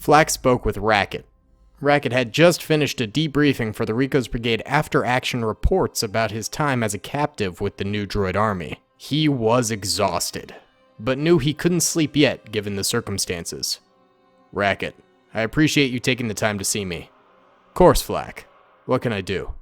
Flack spoke with Racket. Racket had just finished a debriefing for the Ricos Brigade after-action reports about his time as a captive with the new droid army. He was exhausted, but knew he couldn't sleep yet given the circumstances. Racket, I appreciate you taking the time to see me. Course, Flack. What can I do?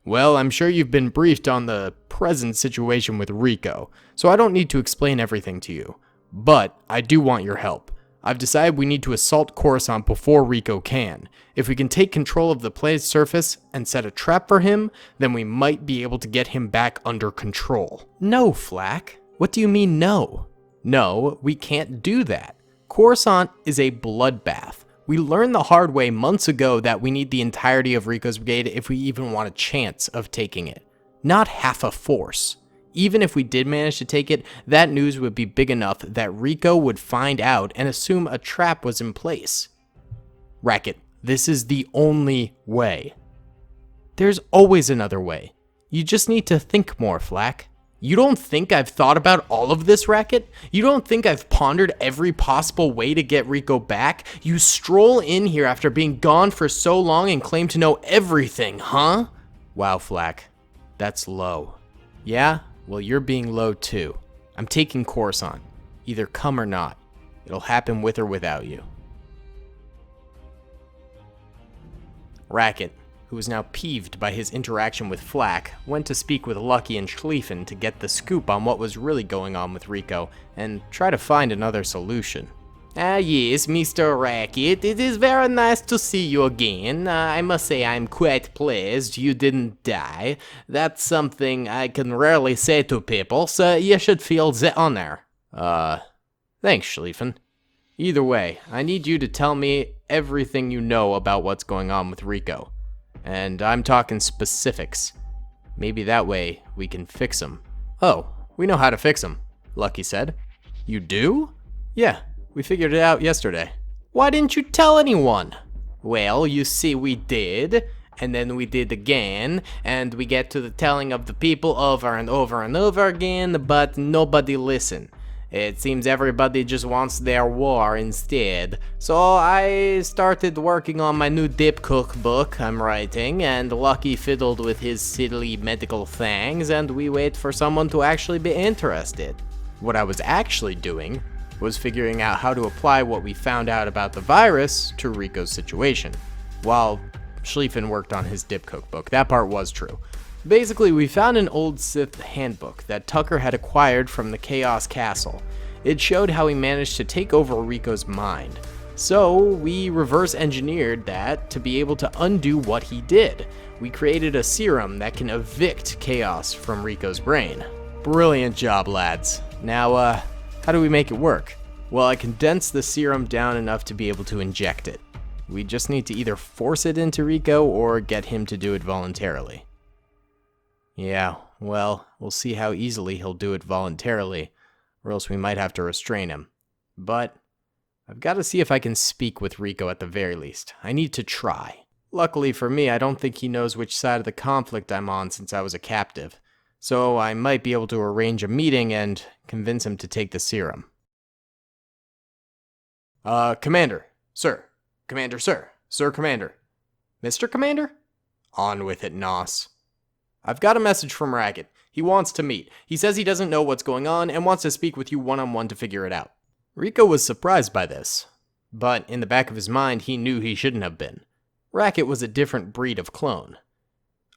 Well, I'm sure you've been briefed on the present situation with Rico, so I don't need to explain everything to you. But I do want your help. I've decided we need to assault Coruscant before Rico can. If we can take control of the planet's surface and set a trap for him, then we might be able to get him back under control. No, Flack. What do you mean no? No, we can't do that. Coruscant is a bloodbath. We learned the hard way months ago that we need the entirety of Rico's Brigade if we even want a chance of taking it. Not half a force. Even if we did manage to take it, that news would be big enough that Rico would find out and assume a trap was in place. Racket, this is the only way. There's always another way. You just need to think more, Flack. You don't think I've thought about all of this, Racket? You don't think I've pondered every possible way to get Rico back? You stroll in here after being gone for so long and claim to know everything, huh? Wow, Flack. That's low. Yeah? Well, you're being low too. I'm taking Coruscant. Either come or not. It'll happen with or without you. Racket, who was now peeved by his interaction with Flack, went to speak with Lucky and Schlieffen to get the scoop on what was really going on with Rico and try to find another solution. Yes, Mr. Racket, it is very nice to see you again. I must say I'm quite pleased you didn't die. That's something I can rarely say to people, so you should feel the honor. Thanks, Schlieffen. Either way, I need you to tell me everything you know about what's going on with Rico. And I'm talking specifics. Maybe that way we can fix him. Oh, we know how to fix him, Lucky said. You do? Yeah. We figured it out yesterday. Why didn't you tell anyone? Well, you see, we did, and then we did again, and we get to the telling of the people over and over and over again, but nobody listened. It seems everybody just wants their war instead. So I started working on my new dip cookbook I'm writing, and Lucky fiddled with his silly medical things, and we wait for someone to actually be interested. What I was actually doing was figuring out how to apply what we found out about the virus to Rico's situation, while Schlieffen worked on his dip cookbook. That part was true. Basically, we found an old Sith handbook that Tucker had acquired from the Chaos Castle. It showed how he managed to take over Rico's mind. So we reverse engineered that to be able to undo what he did. We created a serum that can evict chaos from Rico's brain. Brilliant job, lads. Now, how do we make it work? Well, I condensed the serum down enough to be able to inject it. We just need to either force it into Rico or get him to do it voluntarily. Yeah, well, we'll see how easily he'll do it voluntarily, or else we might have to restrain him. But I've got to see if I can speak with Rico at the very least. I need to try. Luckily for me, I don't think he knows which side of the conflict I'm on since I was a captive. So I might be able to arrange a meeting and convince him to take the serum. Commander. Sir. Commander, sir. Sir, Commander. Mr. Commander? On with it, Nos. I've got a message from Racket. He wants to meet. He says he doesn't know what's going on and wants to speak with you one-on-one to figure it out. Rico was surprised by this, but in the back of his mind, he knew he shouldn't have been. Racket was a different breed of clone.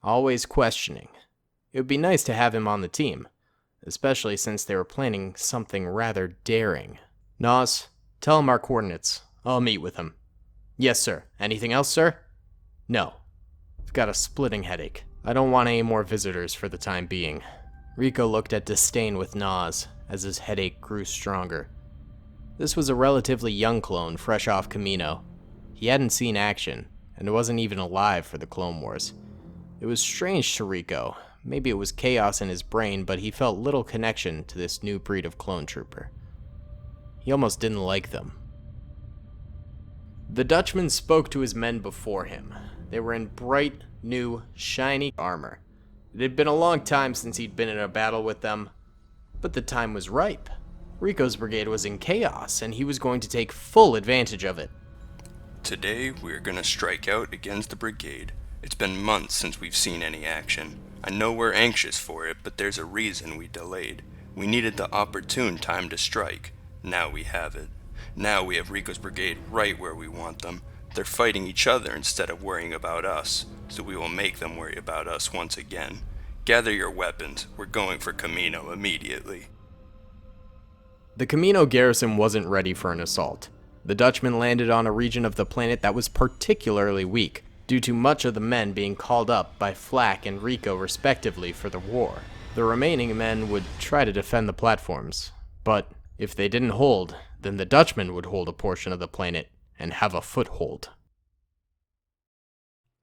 Always questioning. It would be nice to have him on the team, especially since they were planning something rather daring. Nos, tell him our coordinates. I'll meet with him. Yes, sir. Anything else, sir? No. I've got a splitting headache. I don't want any more visitors for the time being. Rico looked at disdain with Nos as his headache grew stronger. This was a relatively young clone fresh off Kamino. He hadn't seen action, and wasn't even alive for the Clone Wars. It was strange to Rico. Maybe it was chaos in his brain, but he felt little connection to this new breed of clone trooper. He almost didn't like them. The Dutchman spoke to his men before him. They were in bright, new, shiny armor. It had been a long time since he'd been in a battle with them, but the time was ripe. Rico's brigade was in chaos, and he was going to take full advantage of it. Today, we are going to strike out against the brigade. It's been months since we've seen any action. I know we're anxious for it, but there's a reason we delayed. We needed the opportune time to strike. Now we have it. Now we have Rico's brigade right where we want them. They're fighting each other instead of worrying about us, so we will make them worry about us once again. Gather your weapons. We're going for Kamino immediately. The Kamino garrison wasn't ready for an assault. The Dutchman landed on a region of the planet that was particularly weak, due to much of the men being called up by Flak and Rico respectively for the war. The remaining men would try to defend the platforms, but if they didn't hold, then the Dutchman would hold a portion of the planet and have a foothold.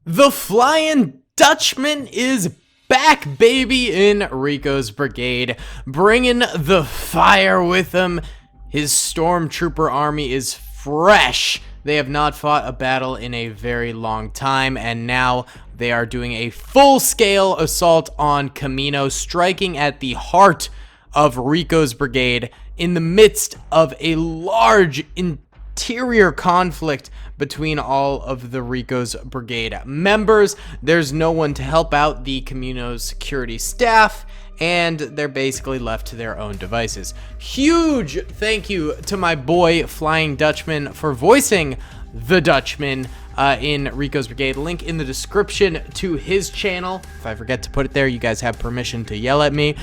The Flying Dutchman is back, baby, in Rico's brigade, bringing the fire with him. His stormtrooper army is fresh. They have not fought a battle in a very long time, and now they are doing a full-scale assault on Kamino, striking at the heart of Rico's brigade in the midst of a large interior conflict between all of the Rico's brigade members. There's no one to help out the Kamino's security staff, and they're basically left to their own devices. Huge thank you to my boy Flying Dutchman for voicing the Dutchman in Rico's brigade. Link in the description to his channel. If I forget to put it there, you guys have permission to yell at me.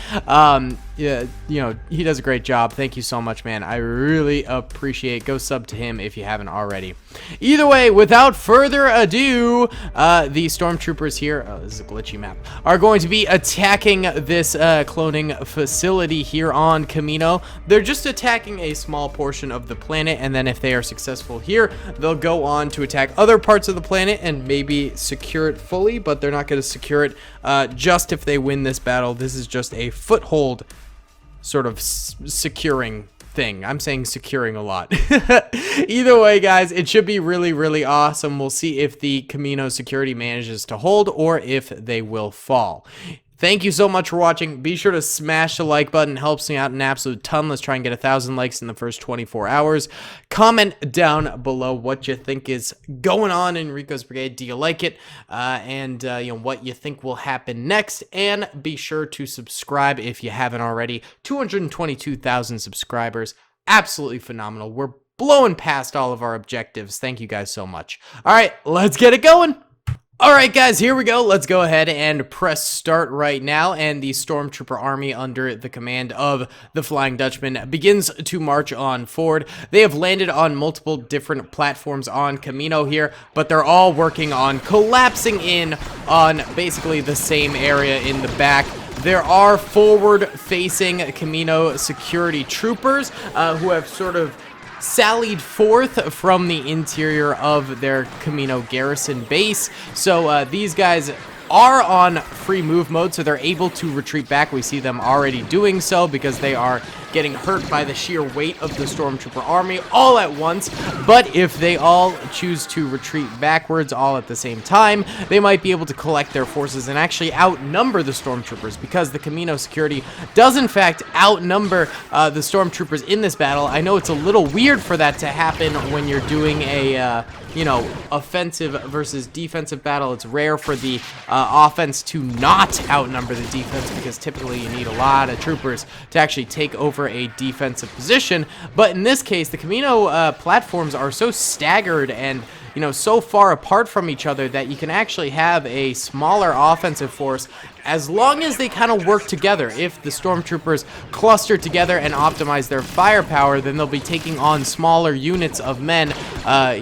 Yeah, you know, he does a great job. Thank you so much, man. I really appreciate it. Go sub to him if you haven't already. Either way, without further ado, the stormtroopers here, oh, this is a glitchy map, are going to be attacking this cloning facility here on Kamino. They're just attacking a small portion of the planet, and then if they are successful here, they'll go on to attack other parts of the planet and maybe secure it fully, but they're not going to secure it just if they win this battle. This is just a foothold sort of securing thing. I'm saying securing a lot. Either way, guys, it should be really, really awesome. We'll see if the Kamino security manages to hold or if they will fall. Thank you so much for watching. Be sure to smash the like button. It helps me out an absolute ton. Let's try and get 1,000 likes in the first 24 hours. Comment down below what you think is going on in Rico's brigade. Do you like it? And you know, what you think will happen next. And be sure to subscribe if you haven't already. 222,000 subscribers. Absolutely phenomenal. We're blowing past all of our objectives. Thank you guys so much. All right, let's get it going. Alright guys, here we go. Let's go ahead and press start right now, and the stormtrooper army under the command of the Flying Dutchman begins to march on forward. They have landed on multiple different platforms on Kamino here, but they're all working on collapsing in on basically the same area in the back. There are forward-facing Kamino security troopers who have sort of sallied forth from the interior of their Kamino garrison base. So these guys are on free move mode, so they're able to retreat back. We see them already doing so because they are getting hurt by the sheer weight of the stormtrooper army all at once. But if they all choose to retreat backwards all at the same time, they might be able to collect their forces and actually outnumber the stormtroopers, because the Kamino security does in fact outnumber the stormtroopers in this battle. I know it's a little weird for that to happen when you're doing a you know, offensive versus defensive battle. It's rare for the offense to not outnumber the defense, because typically you need a lot of troopers to actually take over a defensive position. But in this case, the Kamino platforms are so staggered and, you know, so far apart from each other that you can actually have a smaller offensive force as long as they kind of work together. If the stormtroopers cluster together and optimize their firepower, then they'll be taking on smaller units of men,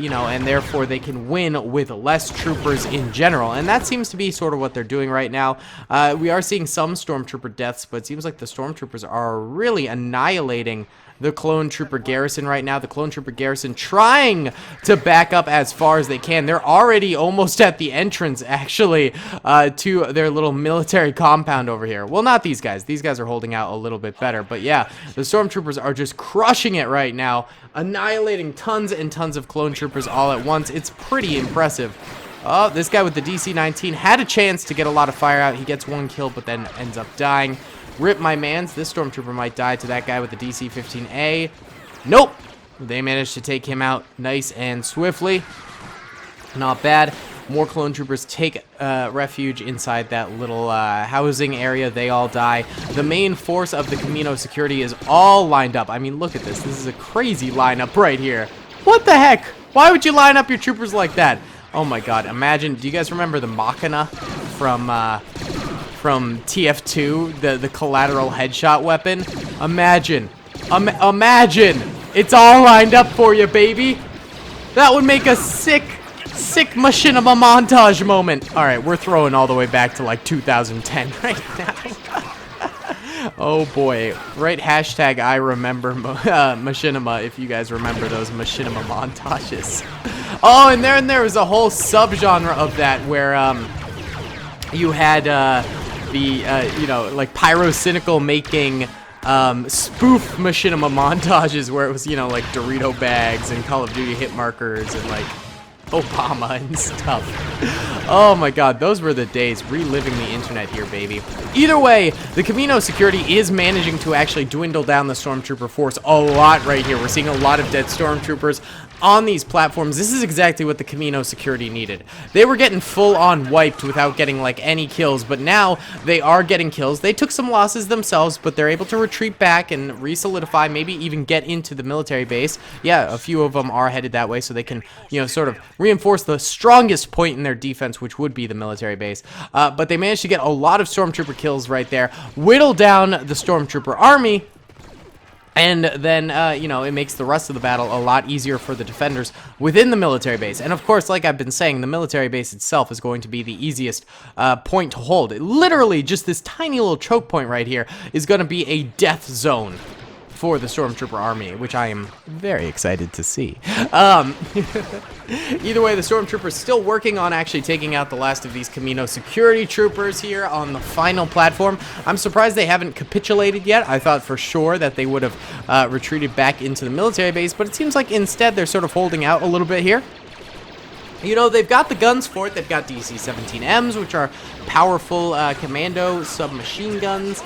you know, and therefore they can win with less troopers in general. And that seems to be sort of what they're doing right now. We are seeing some stormtrooper deaths, but it seems like the stormtroopers are really annihilating the clone trooper garrison right now. The clone trooper garrison trying to back up as far as they can. They're already almost at the entrance, actually, to their little military compound over here. Well, not these guys. These guys are holding out a little bit better. But yeah, the stormtroopers are just crushing it right now, annihilating tons and tons of clone troopers all at once. It's pretty impressive. Oh, this guy with the DC-19 had a chance to get a lot of fire out. He gets one kill, but then ends up dying. Rip my mans. This stormtrooper might die to that guy with the DC-15A. Nope. They managed to take him out nice and swiftly. Not bad. More clone troopers take refuge inside that little housing area. They all die. The main force of the Kamino security is all lined up. I mean, look at this. This is a crazy lineup right here. What the heck? Why would you line up your troopers like that? Oh my god. Imagine, do you guys remember the Machina from TF2? The collateral headshot weapon? Imagine. Imagine. It's all lined up for you, baby. That would make a sick machinima montage moment. All right, we're throwing all the way back to like 2010 right now. Oh boy, right? Hashtag I remember machinima if you guys remember those machinima montages. Oh, and there was a whole subgenre of that where you had you know, like pyrocynical making spoof machinima montages where it was, you know, like Dorito bags and Call of Duty hit markers and like Obama and stuff. Oh my god, those were the days. Reliving the internet here, baby. Either way, the Kamino security is managing to actually dwindle down the stormtrooper force a lot right here. We're seeing a lot of dead stormtroopers on these platforms. This is exactly what the Kamino security needed. They were getting full-on wiped without getting like any kills, but now they are getting kills. They took some losses themselves, but they're able to retreat back and re-solidify, maybe even get into the military base. Yeah, a few of them are headed that way, so they can, you know, sort of reinforce the strongest point in their defense, which would be the military base. But they managed to get a lot of stormtrooper kills right there, whittle down the stormtrooper army, and then, you know, it makes the rest of the battle a lot easier for the defenders within the military base. And of course, like I've been saying, the military base itself is going to be the easiest point to hold. Literally, just this tiny little choke point right here is going to be a death zone for the stormtrooper army, which I am very excited to see. Either way, the stormtroopers still working on actually taking out the last of these Kamino security troopers here on the final platform. I'm surprised they haven't capitulated yet. I thought for sure that they would have retreated back into the military base, but it seems like instead they're sort of holding out a little bit here. You know, they've got the guns for it. They've got DC-17Ms, which are powerful commando submachine guns.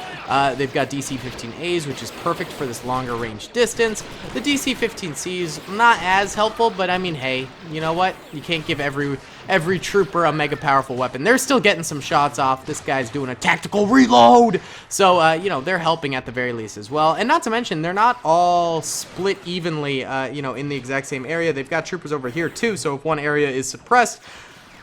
They've got DC-15As, which is perfect for this longer range distance. The DC-15Cs, not as helpful, but I mean, hey, you know what? You can't give every trooper a mega powerful weapon. They're still getting some shots off. This guy's doing a tactical reload. So, you know, they're helping at the very least as well. And not to mention, they're not all split evenly, you know, in the exact same area. They've got troopers over here too, so if one area is suppressed,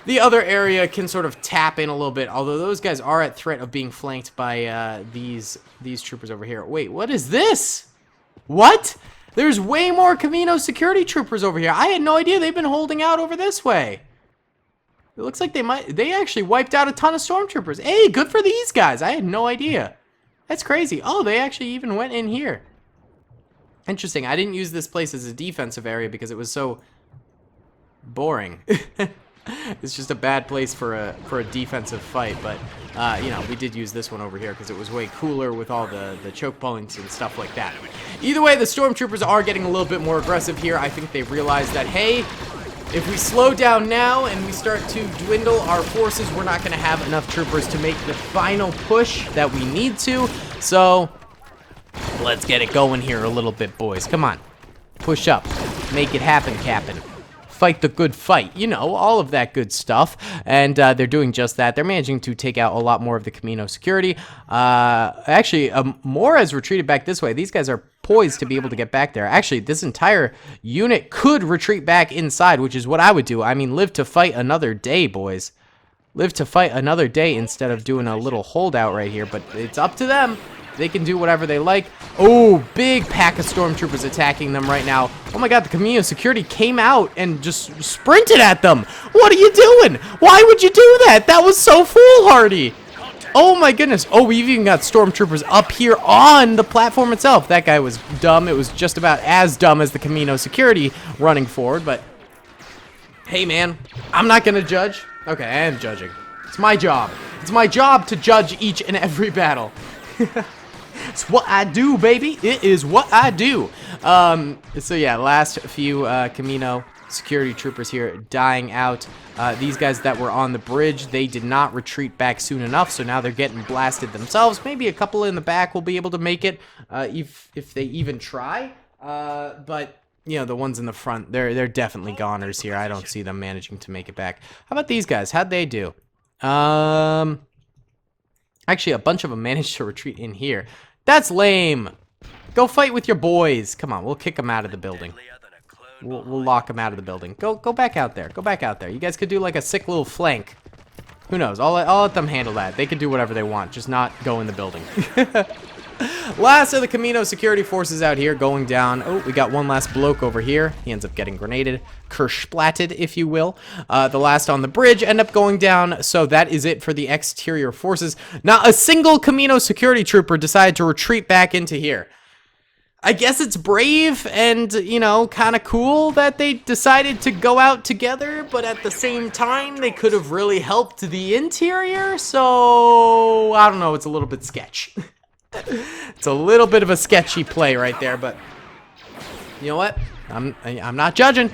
the other area can sort of tap in a little bit, although those guys are at threat of being flanked by these troopers over here. Wait, what is this? What? There's way more Kamino security troopers over here. I had no idea they've been holding out over this way. It looks like they actually wiped out a ton of stormtroopers. Hey, good for these guys. I had no idea. That's crazy. Oh, they actually even went in here. Interesting. I didn't use this place as a defensive area because it was so boring. It's just a bad place for a defensive fight, but you know, we did use this one over here because it was way cooler with all the choke points and stuff like that. Either way, the stormtroopers are getting a little bit more aggressive here. I think they realized that, hey, if we slow down now and we start to dwindle our forces, we're not going to have enough troopers to make the final push that we need to. So let's get it going here a little bit, boys. Come on, push up, make it happen, Captain. Fight the good fight, you know, all of that good stuff. And they're doing just that. They're managing to take out a lot more of the Kamino security. Actually, more has retreated back this way. These guys are poised to be able to get back there. Actually, this entire unit could retreat back inside, which is what I would do. I mean, live to fight another day, boys. Live to fight another day instead of doing a little holdout right here. But it's up to them. They can do whatever they like. Oh, big pack of stormtroopers attacking them right now. Oh my god, the Kamino security came out and just sprinted at them. What are you doing? Why would you do that? That was so foolhardy. Oh my goodness. Oh, we've even got stormtroopers up here on the platform itself. That guy was dumb. It was just about as dumb as the Kamino security running forward, but hey man, I'm not gonna judge. Okay, I am judging. It's my job. It's my job to judge each and every battle. It's what I do, baby. It is what I do. So yeah, last few Kamino security troopers here dying out. These guys that were on the bridge, they did not retreat back soon enough, so now they're getting blasted themselves. Maybe a couple in the back will be able to make it if they even try. But you know, the ones in the front, they're definitely goners here. I don't see them managing to make it back. How about these guys? How'd they do? Actually, a bunch of them managed to retreat in here. That's lame. Go fight with your boys. Come on, we'll kick them out of the building. We'll lock them out of the building. Go back out there. Go back out there. You guys could do like a sick little flank. Who knows? I'll let them handle that. They can do whatever they want, just not go in the building. Last of the Kamino security forces out here going down. Oh, we got one last bloke over here. He ends up getting grenaded, kersplatted, if you will. The last on the bridge end up going down. So that is it for the exterior forces. Not a single Kamino security trooper decided to retreat back into here. I guess it's brave and, you know, kind of cool that they decided to go out together, but at the same time, they could have really helped the interior, so I don't know, it's a little bit sketch. It's a little bit of a sketchy play right there, but you know what? I'm not judging.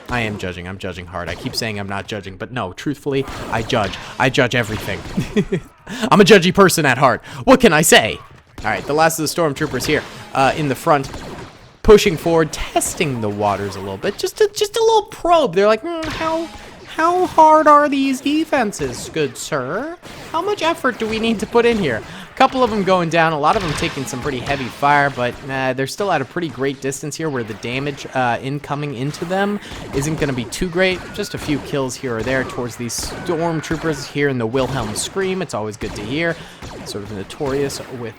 I am judging. I'm judging hard. I keep saying I'm not judging, but no, truthfully, I judge. I judge everything. I'm a judgy person at heart. What can I say? All right, the last of the stormtroopers here in the front, pushing forward, testing the waters a little bit. Just a little probe. They're like, how hard are these defenses, good sir? How much effort do we need to put in here? A couple of them going down, a lot of them taking some pretty heavy fire, but they're still at a pretty great distance here where the damage incoming into them isn't going to be too great. Just a few kills here or there towards these stormtroopers here in the Wilhelm Scream. It's always good to hear. Sort of notorious with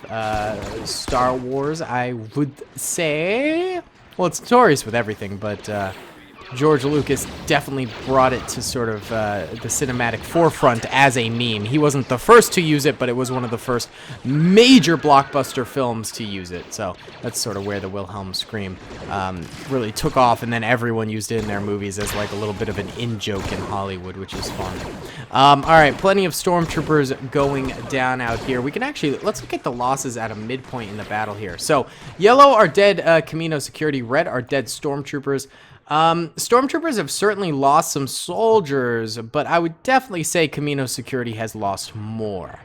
Star Wars, I would say. Well, it's notorious with everything, but George Lucas definitely brought it to sort of the cinematic forefront as a meme. He wasn't the first to use it, but it was one of the first major blockbuster films to use it. So that's sort of where the Wilhelm Scream really took off, and then everyone used it in their movies as like a little bit of an in-joke in Hollywood, which is fun. All right, plenty of stormtroopers going down out here. We can actually, let's look at the losses at a midpoint in the battle here. So yellow are dead Kamino security, red are dead stormtroopers. Stormtroopers have certainly lost some soldiers, but I would definitely say Kamino security has lost more.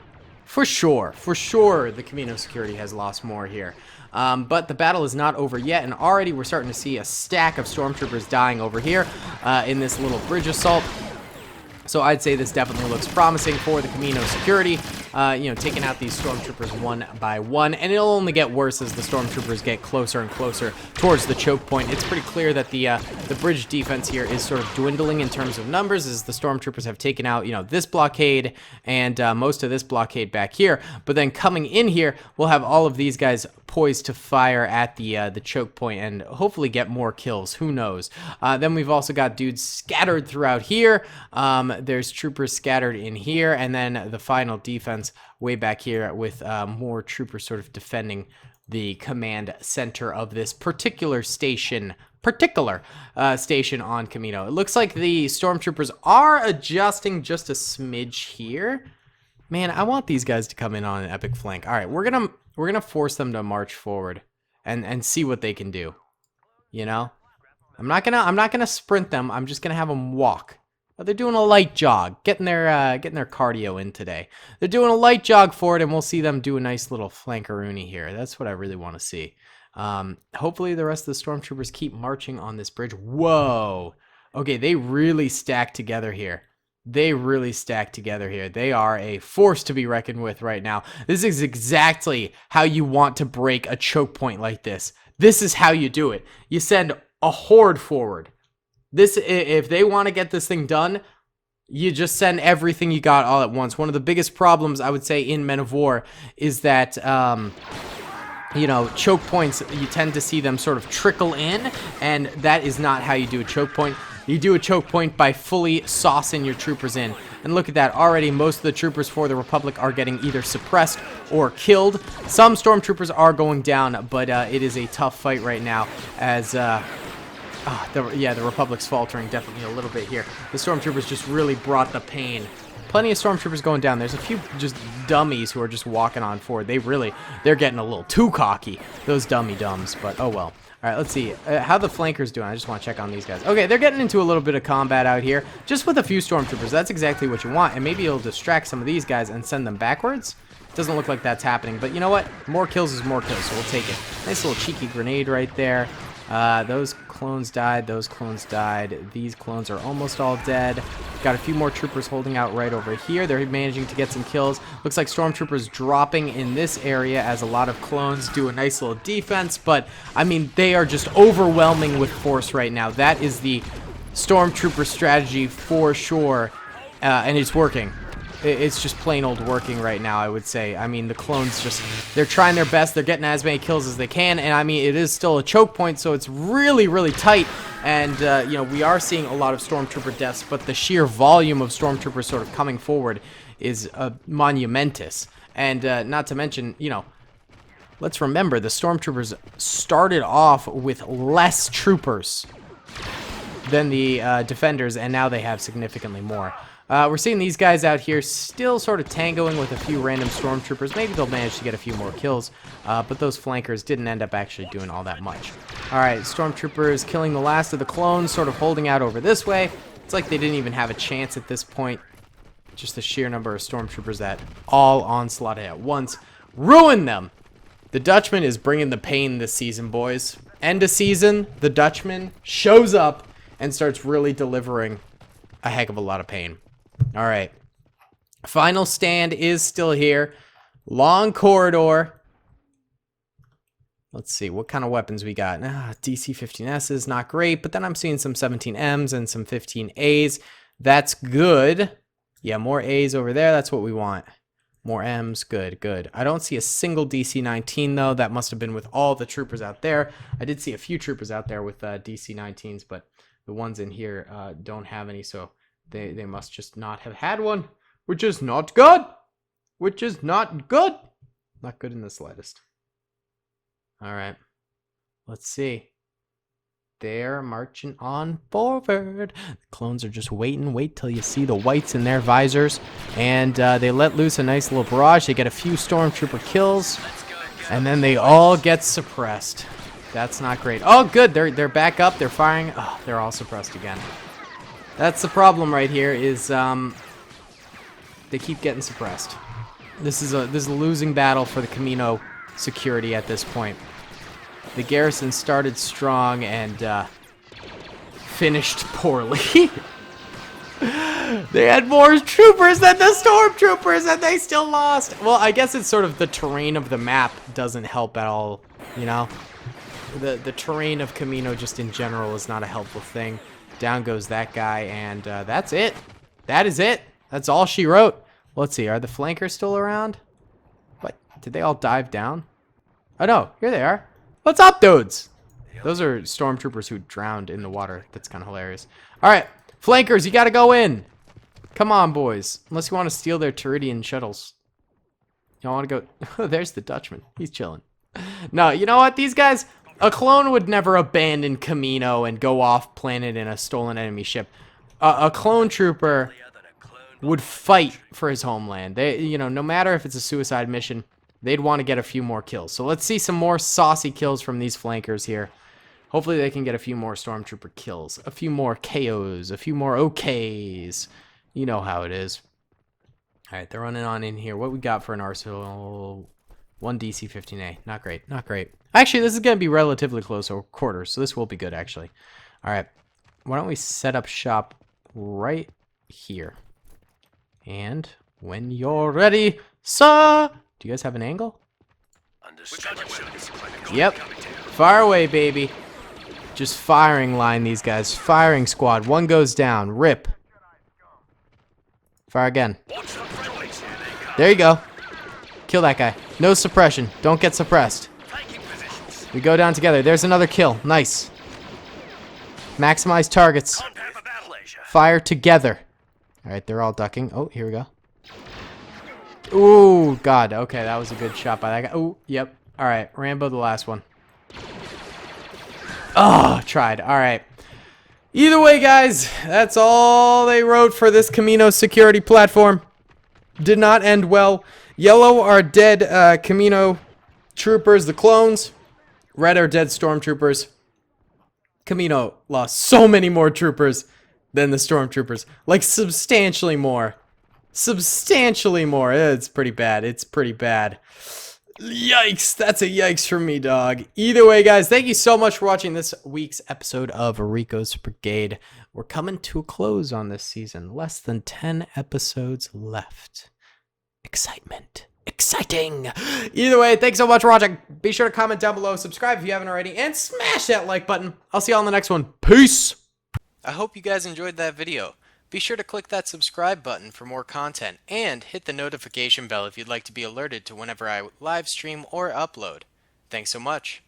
For sure, the Kamino security has lost more here. But the battle is not over yet, and already we're starting to see a stack of stormtroopers dying over here in this little bridge assault. So I'd say this definitely looks promising for the Kamino security, you know, taking out these stormtroopers one by one, and it'll only get worse as the stormtroopers get closer and closer towards the choke point. It's pretty clear that the bridge defense here is sort of dwindling in terms of numbers as the stormtroopers have taken out, you know, this blockade and most of this blockade back here. But then coming in here, we'll have all of these guys poised to fire at the choke point and hopefully get more kills. Who knows? Then we've also got dudes scattered throughout here. There's troopers scattered in here, and then the final defense way back here with more troopers sort of defending the command center of this particular station on Kamino. It looks like the stormtroopers are adjusting just a smidge here. Man, I want these guys to come in on an epic flank. All right, we're gonna force them to march forward and see what they can do. You know, I'm not gonna sprint them. I'm just gonna have them walk. They're doing a light jog, getting their cardio in today. They're doing a light jog forward, and we'll see them do a nice little flankaroonie here. That's what I really want to see. Hopefully the rest of the stormtroopers keep marching on this bridge. Whoa. Okay, they really stack together here. They are a force to be reckoned with right now. This is exactly how you want to break a choke point like this. This is how you do it. You send a horde forward. This, if they want to get this thing done, you just send everything you got all at once. One of the biggest problems, I would say, in Men of War is that, you know, choke points, you tend to see them sort of trickle in, and that is not how you do a choke point. You do a choke point by fully saucing your troopers in. And look at that, already most of the troopers for the Republic are getting either suppressed or killed. Some stormtroopers are going down, but it is a tough fight right now as... the Republic's faltering definitely a little bit here. The stormtroopers just really brought the pain. Plenty of stormtroopers going down. There's a few just dummies who are just walking on forward. They're getting a little too cocky, those dummy-dumbs, but oh well. All right, let's see how the flankers doing. I just want to check on these guys. Okay, they're getting into a little bit of combat out here, just with a few stormtroopers. That's exactly what you want, and maybe it'll distract some of these guys and send them backwards. Doesn't look like that's happening, but you know what? More kills is more kills, so we'll take it. Nice little cheeky grenade right there. Those clones died. Those clones died. These clones are almost all dead. Got a few more troopers holding out right over here. They're managing to get some kills. Looks like stormtroopers dropping in this area as a lot of clones do a nice little defense. But, I mean, they are just overwhelming with force right now. That is the stormtrooper strategy for sure. And it's working. It's just plain old working right now, I would say. I mean, the clones just, they're trying their best. They're getting as many kills as they can. And, I mean, it is still a choke point, so it's really, really tight. And, you know, we are seeing a lot of stormtrooper deaths, but the sheer volume of stormtroopers sort of coming forward is monumentous. And not to mention, you know, let's remember, the stormtroopers started off with less troopers than the defenders, and now they have significantly more. We're seeing these guys out here still sort of tangoing with a few random stormtroopers. Maybe they'll manage to get a few more kills, but those flankers didn't end up actually doing all that much. Alright, stormtroopers killing the last of the clones, sort of holding out over this way. It's like they didn't even have a chance at this point. Just the sheer number of stormtroopers that all onslaughted at once ruined them. The Dutchman is bringing the pain this season, boys. End of season, the Dutchman shows up and starts really delivering a heck of a lot of pain. All right. Final stand is still here. Long corridor. Let's see what kind of weapons we got. DC-15S is not great, but then I'm seeing some 17Ms and some 15As. That's good. Yeah, more A's over there. That's what we want. More M's. Good, good. I don't see a single DC-19, though. That must have been with all the troopers out there. I did see a few troopers out there with DC-19s, but the ones in here don't have any, so they must just not have had one, which is not good. Which is not good. Not good in the slightest. All right. Let's see. They're marching on forward. The clones are just waiting. Wait till you see the whites in their visors. And they let loose a nice little barrage. They get a few stormtrooper kills. And then they all get suppressed. That's not great. Oh, good. They're back up. They're firing. Oh, they're all suppressed again. That's the problem right here is they keep getting suppressed. This is a losing battle for the Kamino security at this point. The Garrison started strong and finished poorly. They had more troopers than the stormtroopers and they still lost. Well, I guess it's sort of the terrain of the map doesn't help at all, you know? The terrain of Kamino just in general is not a helpful thing. Down goes that guy, and that's it. That is it. That's all she wrote. Let's see, are the flankers still around? What? Did they all dive down? Oh no, here they are. What's up, dudes? Those are stormtroopers who drowned in the water. That's kind of hilarious. All right, flankers, you gotta go in. Come on, boys. Unless you want to steal their Teridian shuttles. Y'all want to go? There's the Dutchman. He's chilling. No, you know what? These guys... A clone would never abandon Kamino and go off planet in a stolen enemy ship. A clone trooper would fight for his homeland. They, you know, no matter if it's a suicide mission, they'd want to get a few more kills. So let's see some more saucy kills from these flankers here. Hopefully they can get a few more stormtrooper kills, a few more KOs, a few more OKs. You know how it is. All right, they're running on in here. What we got for an arsenal? One DC-15A. Not great. Not great. Actually, this is going to be relatively close quarters, so this will be good, actually. All right. Why don't we set up shop right here? And when you're ready, sir! Do you guys have an angle? Yep. Fire away, baby. Just firing line these guys. Firing squad. One goes down. Rip. Fire again. There you go. Kill that guy. No suppression. Don't get suppressed. We go down together. There's another kill. Nice. Maximize targets. Fire together. All right, they're all ducking. Oh, here we go. Ooh, God. Okay, that was a good shot by that guy. Ooh, yep. All right, Rambo the last one. Oh, tried. All right. Either way, guys, that's all they wrote for this Kamino security platform. Did not end well. Yellow are dead Kamino troopers, the clones. Red are dead stormtroopers. Kamino lost so many more troopers than the stormtroopers. Like, substantially more. Substantially more. It's pretty bad. It's pretty bad. Yikes, that's a yikes for me, dog. Either way, guys, thank you so much for watching this week's episode of Ricos Brigade. We're coming to a close on this season. Less than 10 episodes left. Excitement. Exciting! Either way, thanks so much for watching. Be sure to comment down below, subscribe if you haven't already, and smash that like button. I'll see y'all in the next one. Peace! I hope you guys enjoyed that video. Be sure to click that subscribe button for more content, and hit the notification bell if you'd like to be alerted to whenever I live stream or upload. Thanks so much.